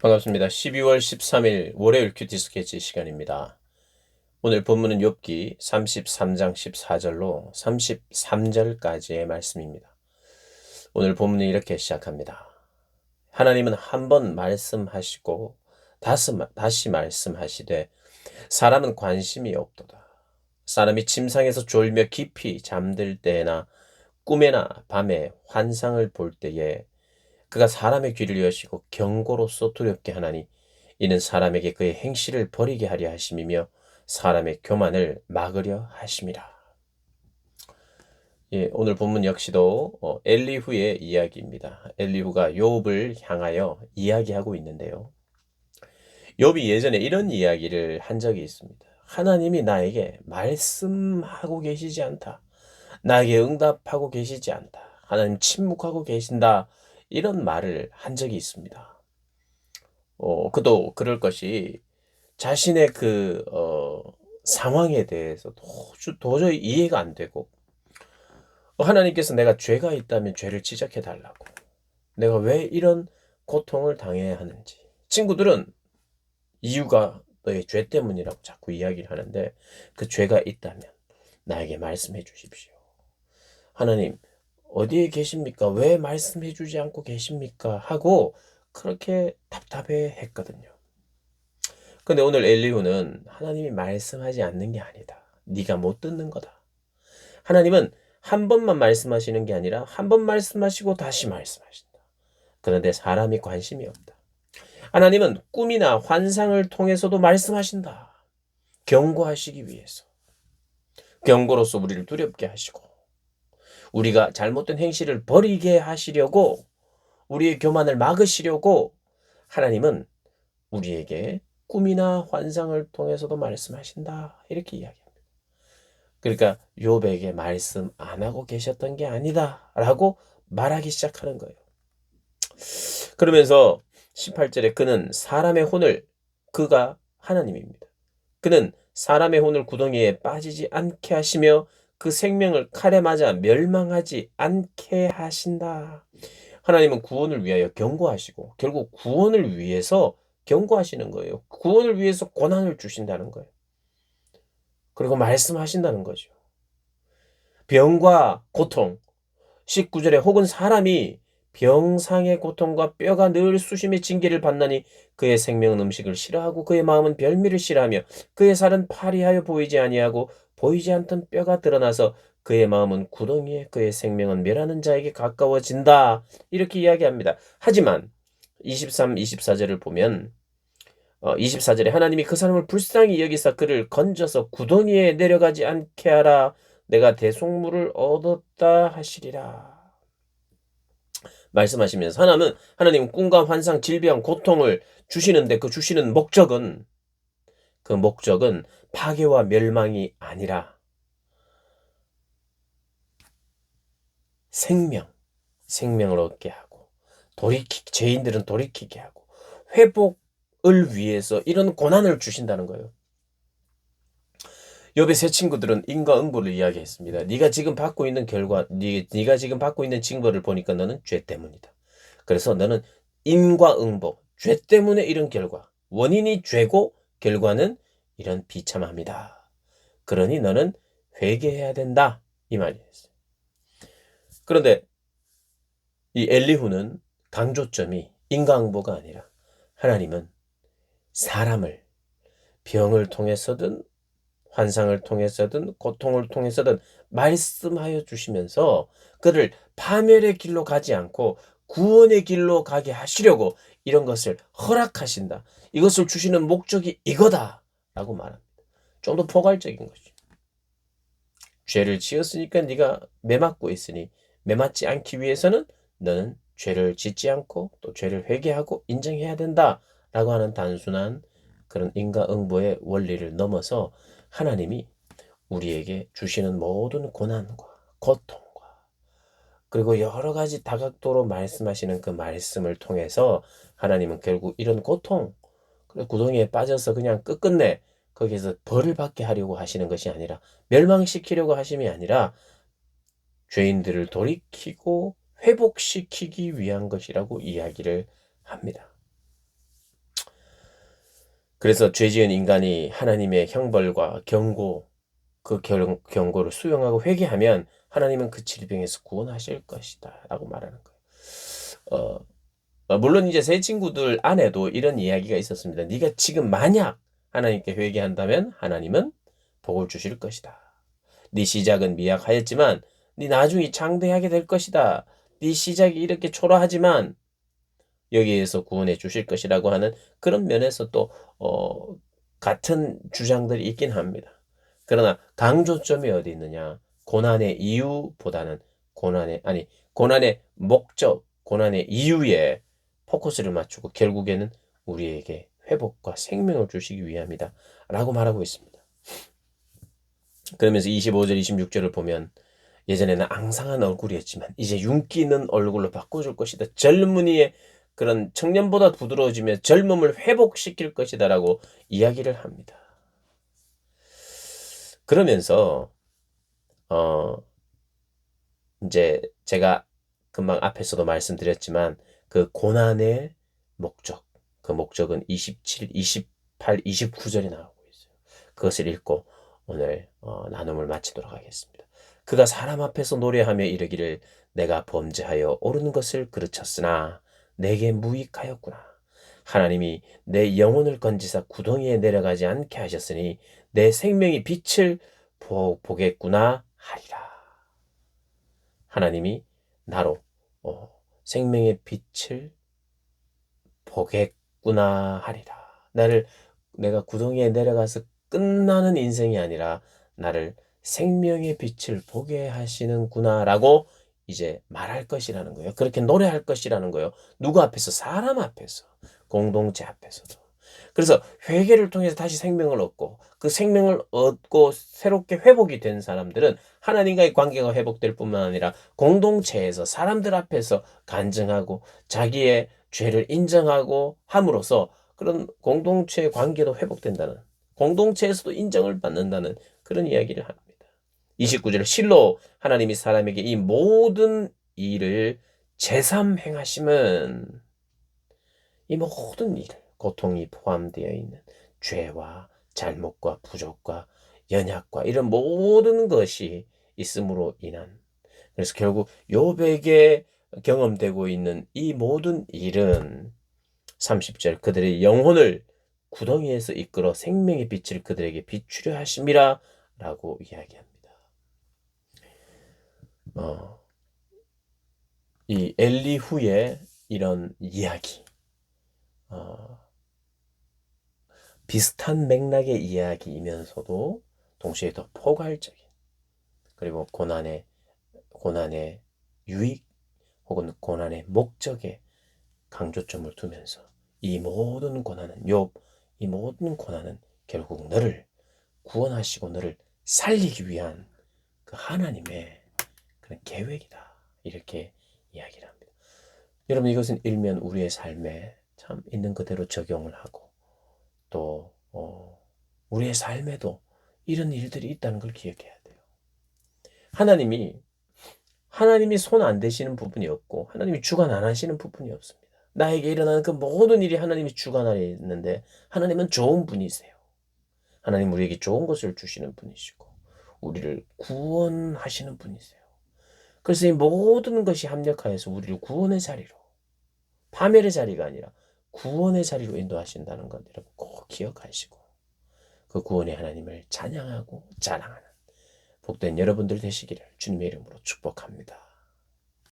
반갑습니다. 12월 13일 월요일 큐티 스케치 시간입니다. 오늘 본문은 욥기 33장 14절로 33절까지의 말씀입니다. 오늘 본문은 이렇게 시작합니다. 하나님은 한 번 말씀하시고 다시 말씀하시되 사람은 관심이 없도다. 사람이 침상에서 졸며 깊이 잠들 때나 꿈에나 밤에 환상을 볼 때에 그가 사람의 귀를 여시고 경고로서 두렵게 하나니 이는 사람에게 그의 행실을 버리게 하려 하심이며 사람의 교만을 막으려 하심이라. 예, 오늘 본문 역시도 엘리후의 이야기입니다. 엘리후가 욥을 향하여 이야기하고 있는데요. 욥이 예전에 이런 이야기를 한 적이 있습니다. 하나님이 나에게 말씀하고 계시지 않다. 나에게 응답하고 계시지 않다. 하나님 침묵하고 계신다. 이런 말을 한 적이 있습니다. 그도 그럴 것이 자신의 상황에 대해서 도저히 이해가 안 되고, 하나님께서 내가 죄가 있다면 죄를 지적해 달라고, 내가 왜 이런 고통을 당해야 하는지, 친구들은 이유가 너의 죄 때문이라고 자꾸 이야기를 하는데, 그 죄가 있다면 나에게 말씀해 주십시오. 하나님, 어디에 계십니까? 왜 말씀해 주지 않고 계십니까? 하고 그렇게 답답해 했거든요. 근데 오늘 엘리후는 하나님이 말씀하지 않는 게 아니다. 네가 못 듣는 거다. 하나님은 한 번만 말씀하시는 게 아니라 한 번 말씀하시고 다시 말씀하신다. 그런데 사람이 관심이 없다. 하나님은 꿈이나 환상을 통해서도 말씀하신다. 경고하시기 위해서. 경고로서 우리를 두렵게 하시고 우리가 잘못된 행실을 버리게 하시려고 우리의 교만을 막으시려고 하나님은 우리에게 꿈이나 환상을 통해서도 말씀하신다. 이렇게 이야기합니다. 그러니까 욥에게 말씀 안 하고 계셨던 게 아니다라고 말하기 시작하는 거예요. 그러면서 18절에 그가 하나님입니다. 그는 사람의 혼을 구덩이에 빠지지 않게 하시며 그 생명을 칼에 맞아 멸망하지 않게 하신다. 하나님은 구원을 위하여 경고하시고 결국 구원을 위해서 경고하시는 거예요. 구원을 위해서 고난을 주신다는 거예요. 그리고 말씀하신다는 거죠. 병과 고통, 19절에 혹은 사람이 병상의 고통과 뼈가 늘 수심의 징계를 받나니 그의 생명은 음식을 싫어하고 그의 마음은 별미를 싫어하며 그의 살은 파리하여 보이지 아니하고 보이지 않던 뼈가 드러나서 그의 마음은 구덩이에 그의 생명은 멸하는 자에게 가까워진다. 이렇게 이야기합니다. 하지만 23, 24절을 보면 24절에 하나님이 그 사람을 불쌍히 여기사 그를 건져서 구덩이에 내려가지 않게 하라. 내가 대속물을 얻었다 하시리라. 말씀하시면서 하나님은 꿈과 환상, 질병, 고통을 주시는데 그 주시는 목적은 파괴와 멸망이 아니라 생명을 얻게 하고 죄인들은 돌이키게 하고 회복을 위해서 이런 고난을 주신다는 거예요. 욥의 세 친구들은 인과응보를 이야기했습니다. 네가 지금 받고 있는 네가 지금 받고 있는 징벌을 보니까 너는 죄 때문이다. 그래서 너는 인과응보, 죄 때문에 이런 결과, 원인이 죄고 결과는 이런 비참함이다. 그러니 너는 회개해야 된다. 이 말이었어요. 그런데 이 엘리후는 강조점이 인과응보가 아니라 하나님은 사람을 병을 통해서든 환상을 통해서든 고통을 통해서든 말씀하여 주시면서 그를 파멸의 길로 가지 않고 구원의 길로 가게 하시려고 이런 것을 허락하신다. 이것을 주시는 목적이 이거다 라고 말합니다. 좀 더 포괄적인 거죠. 죄를 지었으니까 네가 매맞고 있으니 매맞지 않기 위해서는 너는 죄를 짓지 않고 또 죄를 회개하고 인정해야 된다 라고 하는 단순한 그런 인과응보의 원리를 넘어서 하나님이 우리에게 주시는 모든 고난과 고통과 그리고 여러 가지 다각도로 말씀하시는 그 말씀을 통해서 하나님은 결국 이런 고통, 구덩이에 빠져서 그냥 끝끝내 거기에서 벌을 받게 하려고 하시는 것이 아니라 멸망시키려고 하심이 아니라 죄인들을 돌이키고 회복시키기 위한 것이라고 이야기를 합니다. 그래서 죄지은 인간이 하나님의 형벌과 경고, 그 경고를 수용하고 회개하면 하나님은 그 질병에서 구원하실 것이다 라고 말하는 거예요. 물론 이제 새 친구들 안에도 이런 이야기가 있었습니다. 네가 지금 만약 하나님께 회개한다면 하나님은 복을 주실 것이다. 네 시작은 미약하였지만 네 나중이 장대하게 될 것이다. 네 시작이 이렇게 초라하지만 여기에서 구원해 주실 것이라고 하는 그런 면에서 또 같은 주장들이 있긴 합니다. 그러나 강조점이 어디 있느냐? 고난의 이유보다는 고난의 목적, 고난의 이유에 포커스를 맞추고 결국에는 우리에게 회복과 생명을 주시기 위함이다 라고 말하고 있습니다. 그러면서 25절, 26절을 보면 예전에는 앙상한 얼굴이었지만 이제 윤기 있는 얼굴로 바꿔줄 것이다. 젊은이의 그런 청년보다 부드러워지며 젊음을 회복시킬 것이다 라고 이야기를 합니다. 그러면서 이제 제가 금방 앞에서도 말씀드렸지만 그 고난의 목적, 그 목적은 27, 28, 29절에 나오고 있어요. 그것을 읽고 오늘 나눔을 마치도록 하겠습니다. 그가 사람 앞에서 노래하며 이르기를 내가 범죄하여 옳은 것을 그르쳤으나 내게 무익하였구나. 하나님이 내 영혼을 건지사 구덩이에 내려가지 않게 하셨으니 내 생명이 빛을 보겠구나 하리라. 하나님이 나로 생명의 빛을 보겠구나 하리라. 내가 구덩이에 내려가서 끝나는 인생이 아니라 나를 생명의 빛을 보게 하시는구나라고 이제 말할 것이라는 거예요. 그렇게 노래할 것이라는 거예요. 누구 앞에서? 사람 앞에서, 공동체 앞에서도. 그래서 회개를 통해서 다시 생명을 얻고 그 생명을 얻고 새롭게 회복이 된 사람들은 하나님과의 관계가 회복될 뿐만 아니라 공동체에서 사람들 앞에서 간증하고 자기의 죄를 인정하고 함으로써 그런 공동체의 관계도 회복된다는, 공동체에서도 인정을 받는다는 그런 이야기를 합니다. 29절 실로 하나님이 사람에게 이 모든 일을 제삼 행하심은 이 모든 일, 고통이 포함되어 있는 죄와 잘못과 부족과 연약과 이런 모든 것이 있음으로 인한, 그래서 결국 욥에게 경험되고 있는 이 모든 일은 30절 그들의 영혼을 구덩이에서 이끌어 생명의 빛을 그들에게 비추려 하심이라 라고 이야기합니다. 이 엘리후의 이런 이야기, 비슷한 맥락의 이야기이면서도 동시에 더 포괄적인, 그리고 고난의 유익 혹은 고난의 목적에 강조점을 두면서 이 모든 고난은 결국 너를 구원하시고 너를 살리기 위한 그 하나님의 그런 계획이다. 이렇게 이야기를 합니다. 여러분 이것은 일면 우리의 삶에 참 있는 그대로 적용을 하고 또 우리의 삶에도 이런 일들이 있다는 걸 기억해야 돼요. 하나님이 손 안 대시는 부분이 없고 하나님이 주관 안 하시는 부분이 없습니다. 나에게 일어나는 그 모든 일이 하나님이 주관하에 있는데 하나님은 좋은 분이세요. 하나님 우리에게 좋은 것을 주시는 분이시고 우리를 구원하시는 분이세요. 그래서 이 모든 것이 합력하여서 우리를 구원의 자리로, 파멸의 자리가 아니라 구원의 자리로 인도하신다는 것 여러분 꼭 기억하시고 그 구원의 하나님을 찬양하고 자랑하는 복된 여러분들 되시기를 주님의 이름으로 축복합니다.